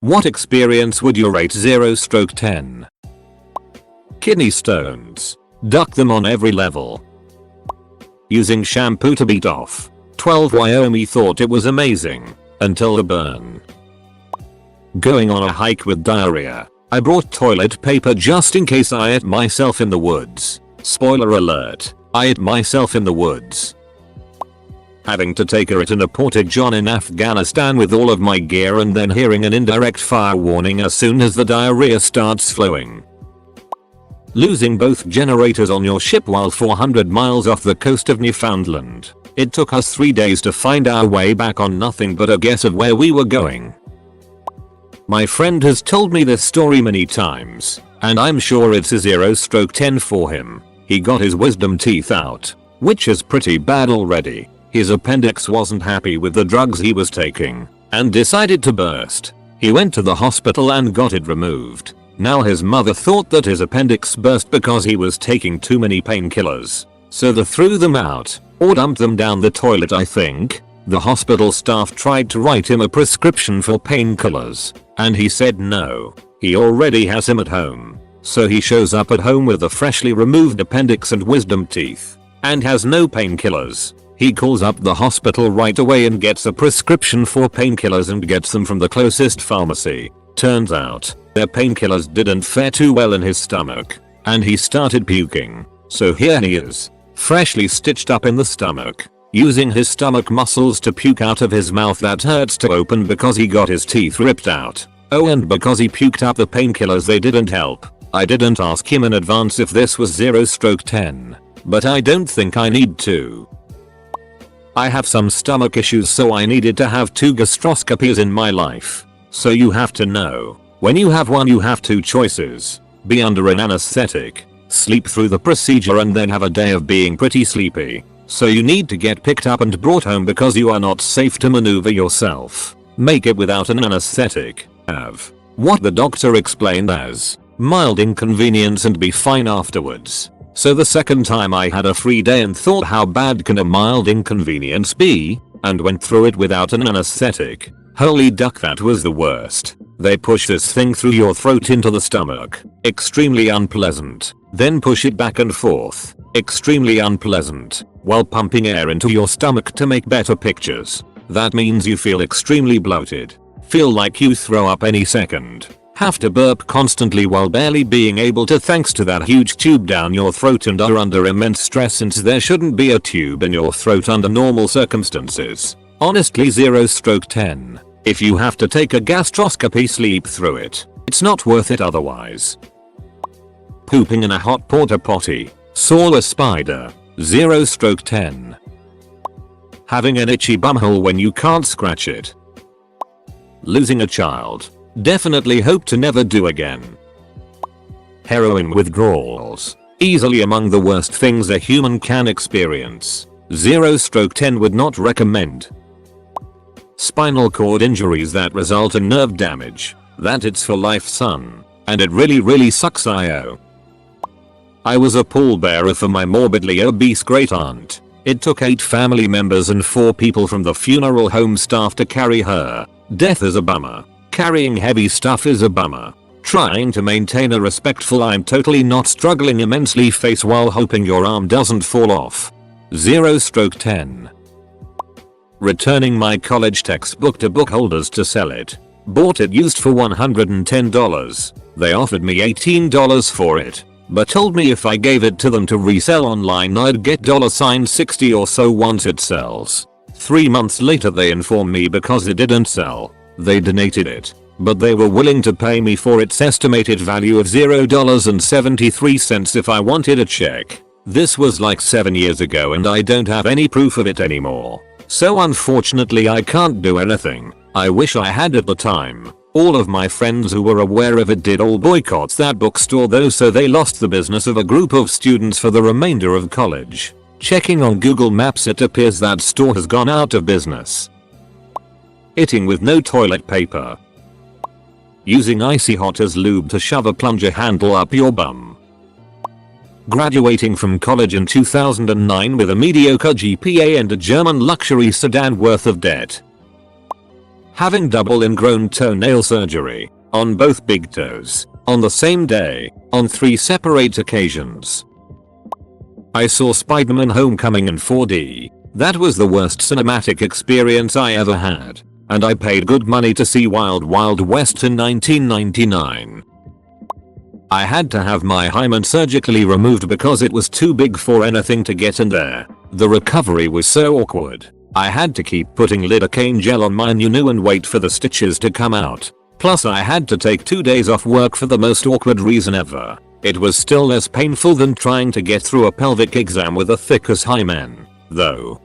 What experience would you rate 0/10? Kidney stones. Duck them on every level. Using shampoo to beat off. 12 Wyoming thought it was amazing. Until the burn. Going on a hike with diarrhea. I brought toilet paper just in case I ate myself in the woods. Spoiler alert, I ate myself in the woods. Having to take a hit in a porta-john in Afghanistan with all of my gear and then hearing an indirect fire warning as soon as the diarrhea starts flowing. Losing both generators on your ship while 400 miles off the coast of Newfoundland. It took us 3 days to find our way back on nothing but a guess of where we were going. My friend has told me this story many times, and I'm sure it's a 0/10 for him. He got his wisdom teeth out, which is pretty bad already. His appendix wasn't happy with the drugs he was taking, and decided to burst. He went to the hospital and got it removed. Now his mother thought that his appendix burst because he was taking too many painkillers. So they threw them out, or dumped them down the toilet I think. The hospital staff tried to write him a prescription for painkillers, and he said no, he already has him at home. So he shows up at home with a freshly removed appendix and wisdom teeth, and has no painkillers. He calls up the hospital right away and gets a prescription for painkillers and gets them from the closest pharmacy. Turns out, their painkillers didn't fare too well in his stomach, and he started puking. So here he is, freshly stitched up in the stomach, using his stomach muscles to puke out of his mouth that hurts to open because he got his teeth ripped out. Oh, and because he puked up the painkillers they didn't help. I didn't ask him in advance if this was 0/10, but I don't think I need to. I have some stomach issues, so I needed to have 2 gastroscopies in my life. So you have to know, when you have one you have 2 choices. Be under an anesthetic, sleep through the procedure and then have a day of being pretty sleepy. So you need to get picked up and brought home because you are not safe to maneuver yourself. Make it without an anesthetic. Have what the doctor explained as mild inconvenience and be fine afterwards. So the second time I had a free day and thought how bad can a mild inconvenience be, and went through it without an anesthetic. Holy duck, that was the worst. They push this thing through your throat into the stomach. Extremely unpleasant. Then push it back and forth. Extremely unpleasant. While pumping air into your stomach to make better pictures. That means you feel extremely bloated. Feel like you throw up any second. Have to burp constantly while barely being able to thanks to that huge tube down your throat and are under immense stress since there shouldn't be a tube in your throat under normal circumstances. Honestly 0/10. If you have to take a gastroscopy, sleep through it. It's not worth it otherwise. Pooping in a hot porta potty. Saw a spider. 0/10. Having an itchy bumhole when you can't scratch it. Losing a child. Definitely hope to never do again. Heroin withdrawals. Easily among the worst things a human can experience. 0/10 would not recommend. Spinal cord injuries that result in nerve damage. That it's for life, son. And it really sucks, IO. I was a pallbearer for my morbidly obese great aunt. It took 8 family members and 4 people from the funeral home staff to carry her. Death is a bummer. Carrying heavy stuff is a bummer. Trying to maintain a respectful "I'm totally not struggling" immensely face while hoping your arm doesn't fall off. 0/10. Returning my college textbook to book holders to sell it. Bought it used for $110. They offered me $18 for it, but told me if I gave it to them to resell online I'd get $60 or so once it sells. 3 months later they informed me because it didn't sell, they donated it, but they were willing to pay me for its estimated value of $0.73 if I wanted a check. This was like 7 years ago and I don't have any proof of it anymore. So unfortunately I can't do anything. I wish I had at the time. All of my friends who were aware of it did all boycott that bookstore though, so they lost the business of a group of students for the remainder of college. Checking on Google Maps it appears that store has gone out of business. Eating with no toilet paper. Using icy hot as lube to shove a plunger handle up your bum. Graduating from college in 2009 with a mediocre GPA and a German luxury sedan worth of debt. Having double ingrown toenail surgery on both big toes on the same day on 3 separate occasions. I saw Spider-Man Homecoming in 4D. That was the worst cinematic experience I ever had. And I paid good money to see Wild Wild West in 1999. I had to have my hymen surgically removed because it was too big for anything to get in there. The recovery was so awkward. I had to keep putting lidocaine gel on my new and wait for the stitches to come out. Plus I had to take 2 days off work for the most awkward reason ever. It was still less painful than trying to get through a pelvic exam with a thick as hymen, though.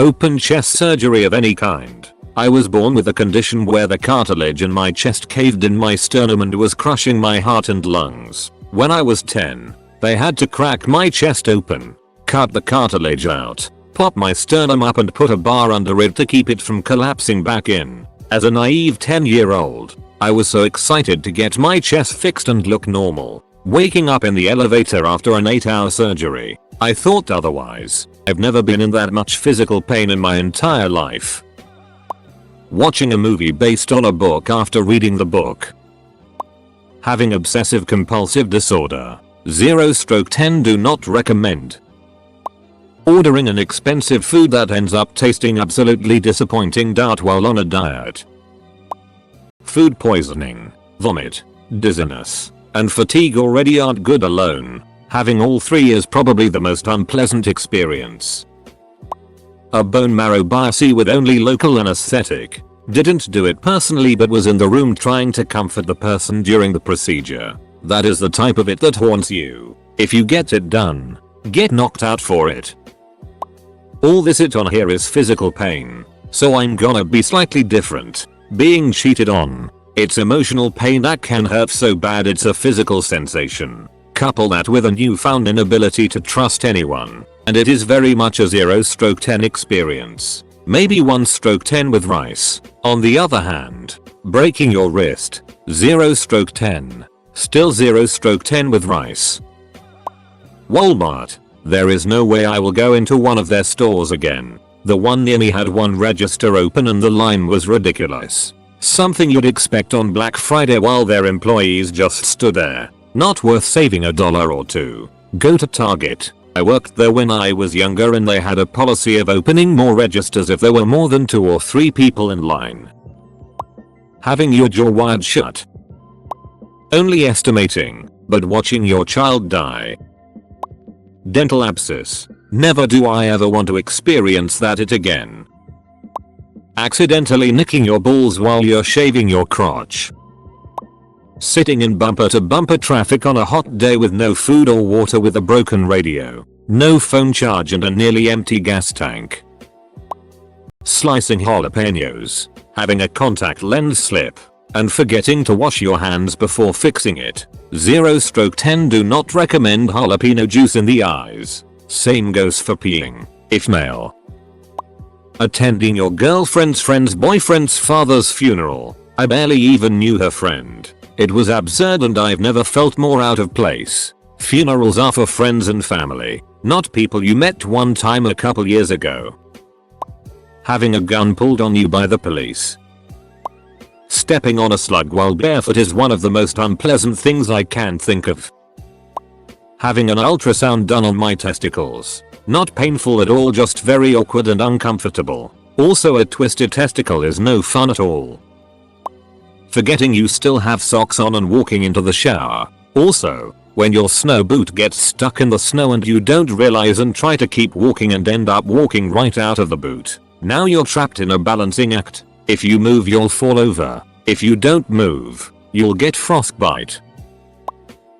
Open chest surgery of any kind. I was born with a condition where the cartilage in my chest caved in my sternum and was crushing my heart and lungs. When I was 10, they had to crack my chest open, cut the cartilage out, pop my sternum up and put a bar under it to keep it from collapsing back in. As a naive 10-year-old, I was so excited to get my chest fixed and look normal. Waking up in the elevator after an 8-hour surgery, I thought otherwise. I've never been in that much physical pain in my entire life. Watching a movie based on a book after reading the book. Having obsessive compulsive disorder. 0/10 do not recommend. Ordering an expensive food that ends up tasting absolutely disappointing while on a diet. Food poisoning, vomit, dizziness, and fatigue already aren't good alone. Having all 3 is probably the most unpleasant experience. A bone marrow biopsy with only local anesthetic. Didn't do it personally but was in the room trying to comfort the person during the procedure. That is the type of it that haunts you. If you get it done, get knocked out for it. All this it on here is physical pain, so I'm gonna be slightly different. Being cheated on. It's emotional pain that can hurt so bad it's a physical sensation. Couple that with a newfound inability to trust anyone, and it is very much a 0/10 experience. Maybe 1/10 with rice. On the other hand, breaking your wrist. 0/10. Still 0/10 with rice. Walmart. There is no way I will go into one of their stores again. The one near me had one register open and the line was ridiculous. Something you'd expect on Black Friday while their employees just stood there. Not worth saving $1 or $2. Go to Target. I worked there when I was younger and they had a policy of opening more registers if there were more than 2 or 3 people in line. Having your jaw wired shut. Only estimating, but watching your child die. Dental abscess. Never do I ever want to experience that again. Accidentally nicking your balls while you're shaving your crotch. Sitting in bumper to bumper traffic on a hot day with no food or water with a broken radio, no phone charge and a nearly empty gas tank. Slicing jalapenos, having a contact lens slip, and forgetting to wash your hands before fixing it. 0/10 do not recommend jalapeno juice in the eyes. Same goes for peeing, if male. Attending your girlfriend's friend's boyfriend's father's funeral. I barely even knew her friend. It was absurd and I've never felt more out of place. Funerals are for friends and family, not people you met one time a couple years ago. Having a gun pulled on you by the police. Stepping on a slug while barefoot is one of the most unpleasant things I can think of. Having an ultrasound done on my testicles. Not painful at all, just very awkward and uncomfortable. Also, a twisted testicle is no fun at all. Forgetting you still have socks on and walking into the shower. Also, when your snow boot gets stuck in the snow and you don't realize and try to keep walking and end up walking right out of the boot. Now you're trapped in a balancing act. If you move you'll fall over. If you don't move, you'll get frostbite.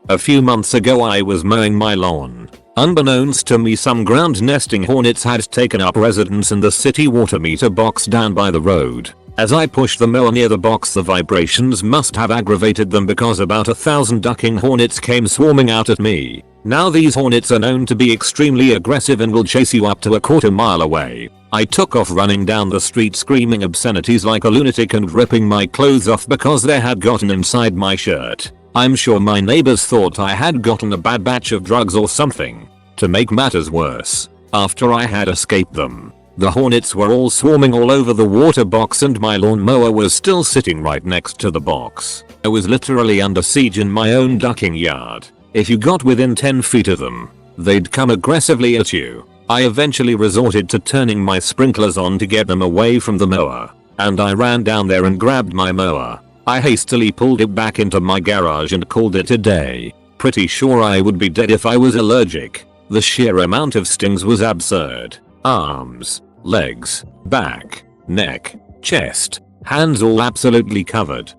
A few months ago I was mowing my lawn. Unbeknownst to me, some ground nesting hornets had taken up residence in the city water meter box down by the road. As I pushed the mower near the box, the vibrations must have aggravated them because about 1,000 ducking hornets came swarming out at me. Now these hornets are known to be extremely aggressive and will chase you up to a quarter-mile away. I took off running down the street screaming obscenities like a lunatic and ripping my clothes off because they had gotten inside my shirt. I'm sure my neighbors thought I had gotten a bad batch of drugs or something. To make matters worse, after I had escaped them, The hornets were all swarming all over the water box and my lawnmower was still sitting right next to the box. I was literally under siege in my own ducking yard. If you got within 10 feet of them, they'd come aggressively at you. I eventually resorted to turning my sprinklers on to get them away from the mower, and I ran down there and grabbed my mower. I hastily pulled it back into my garage and called it a day. Pretty sure I would be dead if I was allergic. The sheer amount of stings was absurd. Arms, legs, back, neck, chest, hands all absolutely covered.